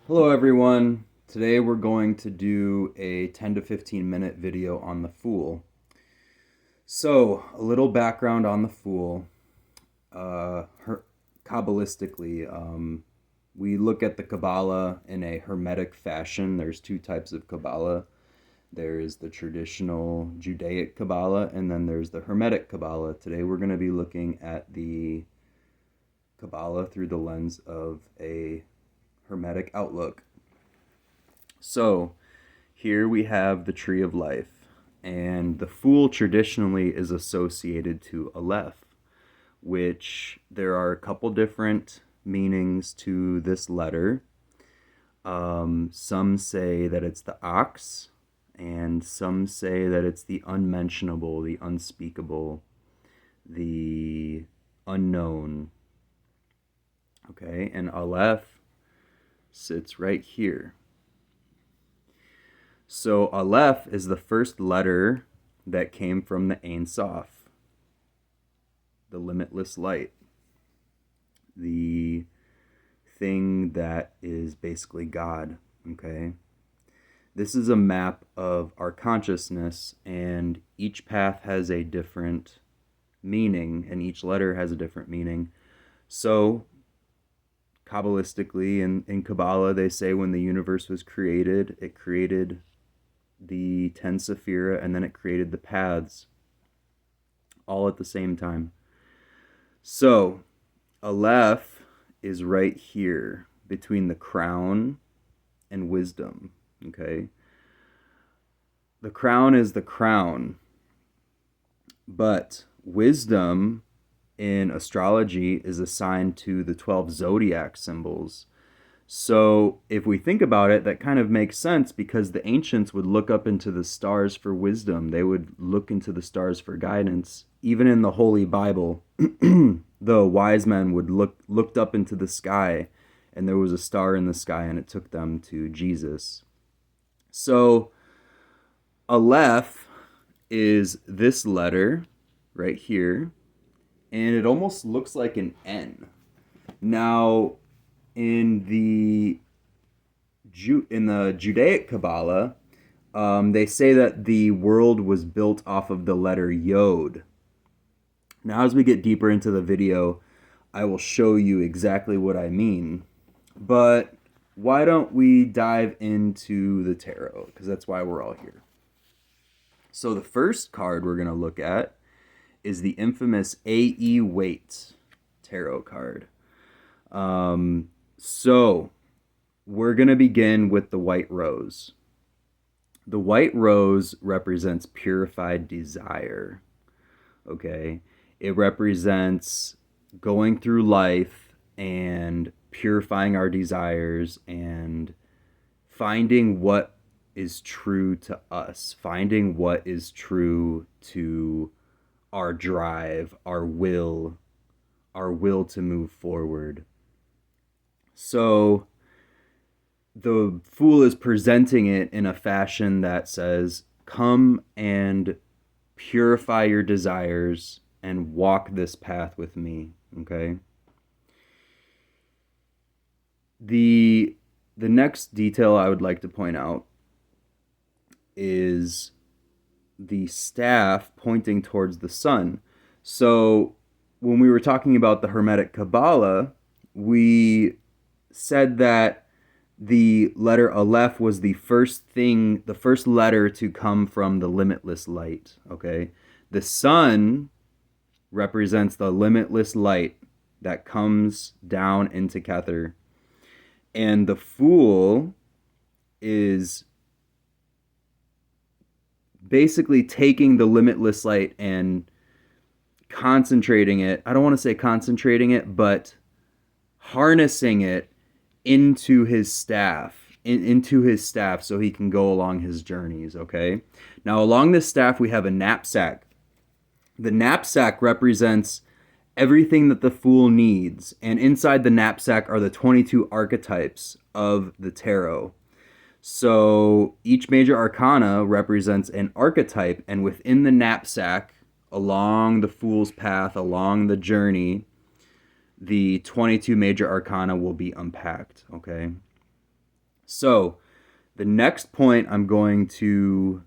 Hello everyone. Today we're going to do a 10 to 15 minute video on the Fool. So, a little background on the Fool. Kabbalistically, we look at the Kabbalah in a Hermetic fashion. There's two types of Kabbalah. There's the traditional Judaic Kabbalah, and then there's the Hermetic Kabbalah. Today we're going to be looking at the Kabbalah through the lens of a Hermetic outlook. So, here we have the Tree of Life, and the Fool traditionally is associated to Aleph, which there are a couple different meanings to this letter. Some say that it's the ox, and some say that it's the unmentionable, the unspeakable, the unknown. Okay, and Aleph sits right here. So Aleph is the first letter that came from the Ein Sof, the limitless light, the thing that is basically God, okay? This is a map of our consciousness, and each path has a different meaning, and each letter has a different meaning. So Kabbalistically, in Kabbalah, they say when the universe was created, it created the 10 Sephira, and then it created the paths all at the same time. So, Aleph is right here between the crown and wisdom, okay? The crown is the crown, but wisdom in astrology is assigned to the 12 zodiac symbols. So if we think about it, that kind of makes sense because the ancients would look up into the stars for wisdom. They would look into the stars for guidance. Even in the Holy Bible, the wise men would looked up into the sky, and there was a star in the sky, and it took them to Jesus. So Aleph is this letter right here, and it almost looks like an N. Now, in the Judaic Kabbalah, they say that the world was built off of the letter Yod. Now, as we get deeper into the video, I will show you exactly what I mean. But why don't we dive into the tarot? Because that's why we're all here. So the first card we're going to look at is the infamous A.E. Waite tarot card. So we're going to begin with the white rose. The white rose represents purified desire, okay? It represents going through life and purifying our desires and finding what is true to us, finding what is true to our drive, our will to move forward. So the Fool is presenting it in a fashion that says, come and purify your desires and walk this path with me, okay? The next detail I would like to point out is the staff pointing towards the sun. So when we were talking about the Hermetic Kabbalah, we said that the letter Aleph was the first letter to come from the limitless light, okay? The sun represents the limitless light that comes down into Kether. And the Fool is basically taking the limitless light and concentrating it. I don't want to say concentrating it, but harnessing it into his staff, so he can go along his journeys, okay? Now, along this staff, we have a knapsack. The knapsack represents everything that the Fool needs, and inside the knapsack are the 22 archetypes of the tarot. So each major arcana represents an archetype, and within the knapsack, along the Fool's path, along the journey, the 22 major arcana will be unpacked, okay? So, the next point I'm going to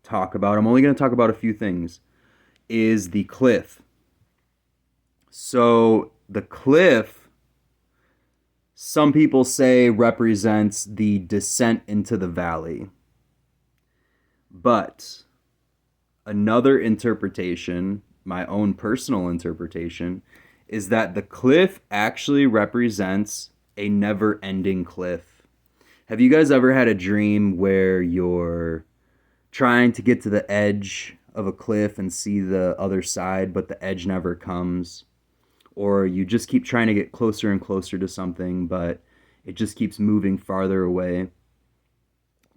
talk about, I'm only going to talk about a few things, is the cliff. So, the cliff, some people say, represents the descent into the valley. But another interpretation, my own personal interpretation, is that the cliff actually represents a never-ending cliff. Have you guys ever had a dream where you're trying to get to the edge of a cliff and see the other side, but the edge never comes? Or you just keep trying to get closer and closer to something, but it just keeps moving farther away?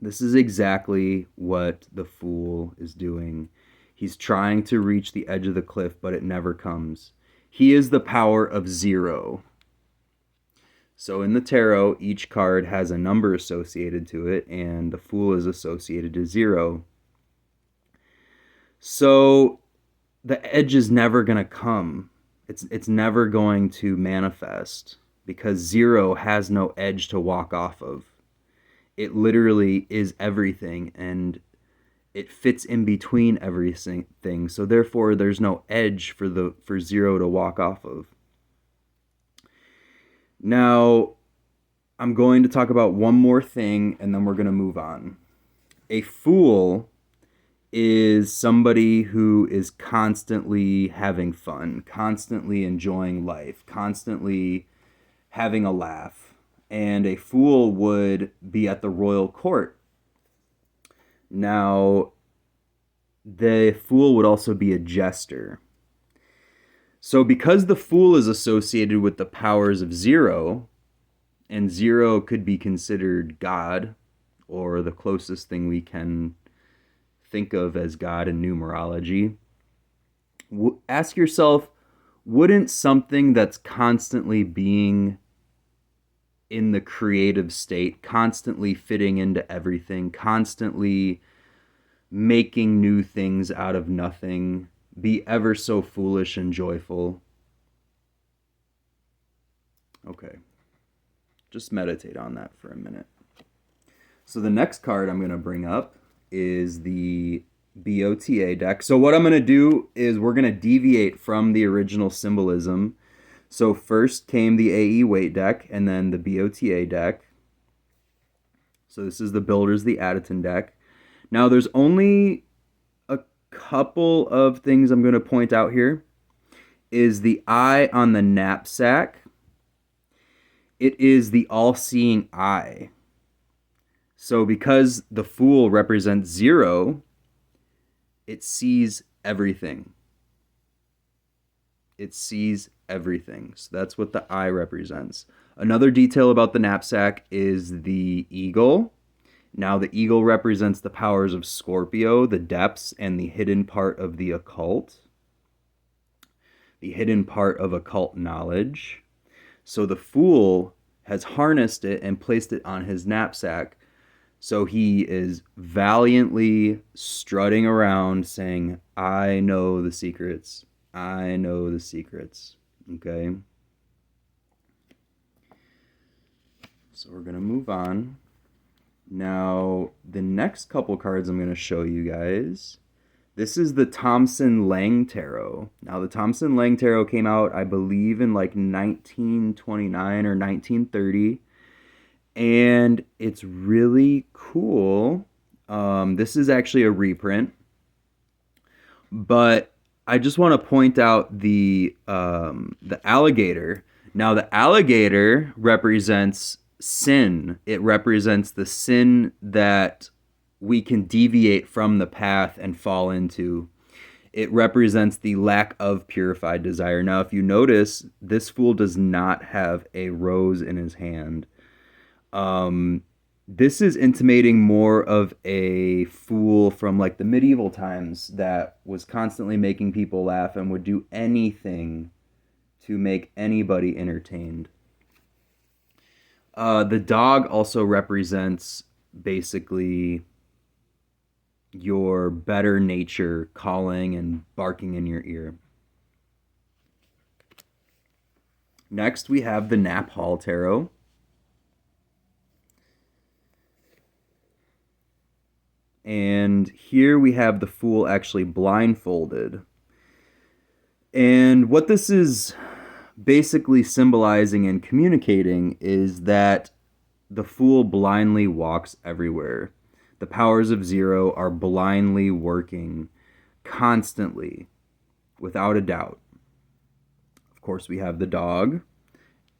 This is exactly what the Fool is doing. He's trying to reach the edge of the cliff, but it never comes. He is the power of 0. So in the tarot, each card has a number associated to it, and the Fool is associated to 0. So the edge is never going to come. It's never going to manifest because 0 has no edge to walk off of. It literally is everything, and it fits in between everything. So therefore, there's no edge for 0 to walk off of. Now, I'm going to talk about one more thing, and then we're going to move on. A fool is somebody who is constantly having fun, constantly enjoying life, constantly having a laugh. And a fool would be at the royal court. Now, the fool would also be a jester. So because the fool is associated with the powers of 0, and 0 could be considered God, or the closest thing we can think of as God in numerology, ask yourself, wouldn't something that's constantly being in the creative state, constantly fitting into everything, constantly making new things out of nothing, be ever so foolish and joyful? Okay. Just meditate on that for a minute. So the next card I'm going to bring up is the Bota deck. So what I'm going to do is we're going to deviate from the original symbolism. So first came the AE Weight deck, and then the Bota deck. So this is the Builders, the Addison deck. Now there's only a couple of things I'm going to point out here. Is the eye on the knapsack. It is the all-seeing eye. So because the Fool represents 0, it sees everything. It sees everything. So that's what the eye represents. Another detail about the knapsack is the eagle. Now the eagle represents the powers of Scorpio, the depths, and the hidden part of the occult. The hidden part of occult knowledge. So the Fool has harnessed it and placed it on his knapsack. So he is valiantly strutting around saying, I know the secrets. I know the secrets. Okay? So we're going to move on. Now, the next couple cards I'm going to show you guys, this is the Thompson Lang Tarot. Now, the Thompson Lang Tarot came out, I believe, in like 1929 or 1930. And it's really cool. This is actually a reprint. But I just want to point out the alligator. Now, the alligator represents sin. It represents the sin that we can deviate from the path and fall into. It represents the lack of purified desire. Now, if you notice, this fool does not have a rose in his hand. This is intimating more of a fool from like the medieval times that was constantly making people laugh and would do anything to make anybody entertained. The dog also represents basically your better nature calling and barking in your ear. Next, we have the Nap Hall Tarot. And here we have the Fool actually blindfolded. And what this is basically symbolizing and communicating is that the Fool blindly walks everywhere. The powers of zero are blindly working constantly, without a doubt. Of course, we have the dog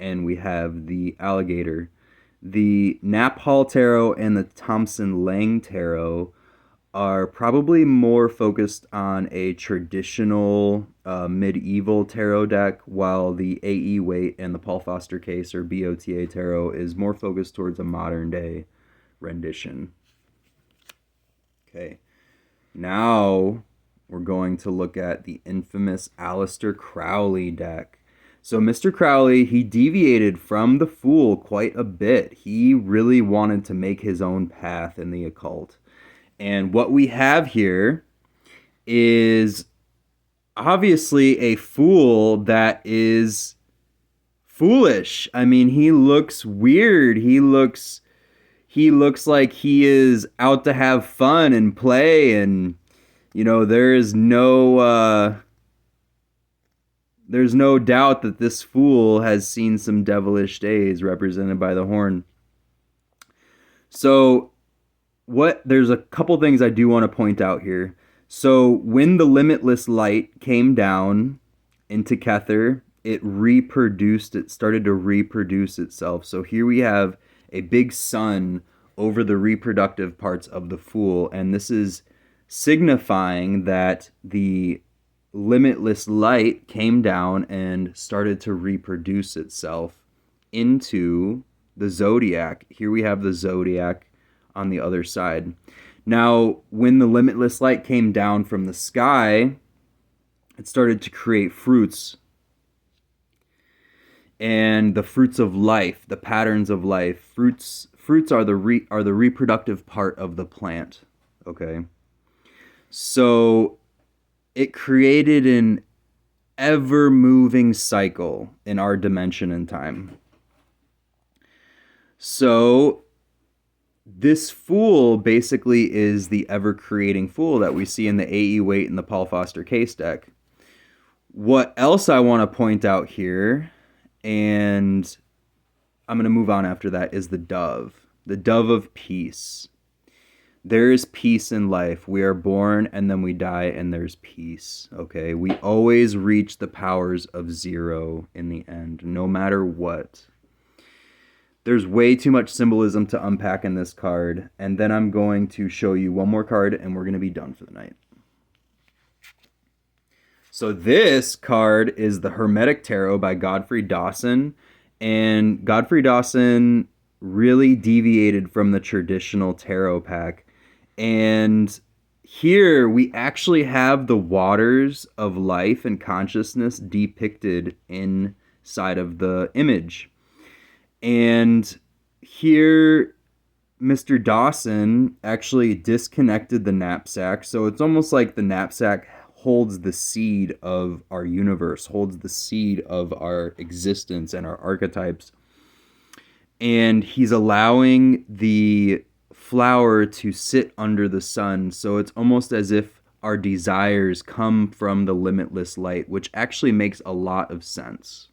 and we have the alligator. The Nap Hall Tarot and the Thompson Lang Tarot are probably more focused on a traditional medieval tarot deck, while the A.E. Waite and the Paul Foster Case or Bota Tarot is more focused towards a modern day rendition. Okay, now we're going to look at the infamous Aleister Crowley deck. So Mr. Crowley, he deviated from the Fool quite a bit. He really wanted to make his own path in the occult. And what we have here is obviously a Fool that is foolish. I mean, he looks weird. He looks like he is out to have fun and play, and there's no doubt that this Fool has seen some devilish days, represented by the horn. So there's a couple things I do want to point out here. So when the limitless light came down into Kether, it started to reproduce itself. So here we have a big sun over the reproductive parts of the Fool, and this is signifying that the limitless light came down and started to reproduce itself into the zodiac. Here we have the zodiac on the other side. Now, when the limitless light came down from the sky, it started to create fruits. And the fruits of life, the patterns of life. Fruits are the reproductive part of the plant. Okay? So it created an ever-moving cycle in our dimension and time. So this Fool basically is the ever-creating Fool that we see in the A.E. Waite and the Paul Foster Case deck. What else I want to point out here, and I'm going to move on after that, is the dove of peace. There is peace in life. We are born and then we die and there's peace, okay? We always reach the powers of zero in the end, no matter what. There's way too much symbolism to unpack in this card, and then I'm going to show you one more card and we're going to be done for the night. So this card is the Hermetic Tarot by Godfrey Dawson, and Godfrey Dawson really deviated from the traditional tarot pack. And here we actually have the waters of life and consciousness depicted inside of the image. And here, Mr. Dawson actually disconnected the knapsack. So it's almost like the knapsack holds the seed of our universe, holds the seed of our existence and our archetypes. And he's allowing the flower to sit under the sun. So it's almost as if our desires come from the limitless light, which actually makes a lot of sense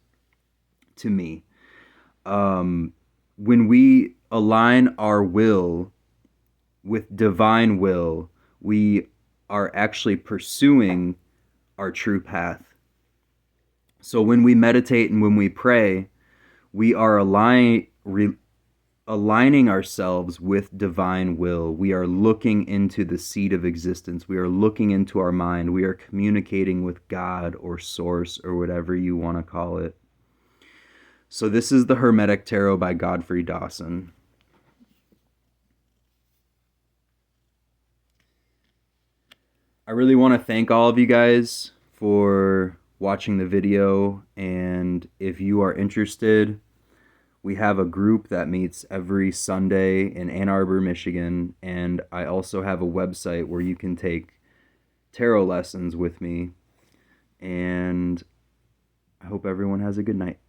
to me. When we align our will with divine will, we are actually pursuing our true path. So when we meditate and when we pray, we are aligning ourselves with divine will. We are looking into the seed of existence. We are looking into our mind. We are communicating with God or source or whatever you want to call it. So this is the Hermetic Tarot by Godfrey Dawson. I really want to thank all of you guys for watching the video, and if you are interested, we have a group that meets every Sunday in Ann Arbor, Michigan, and I also have a website where you can take tarot lessons with me, and I hope everyone has a good night.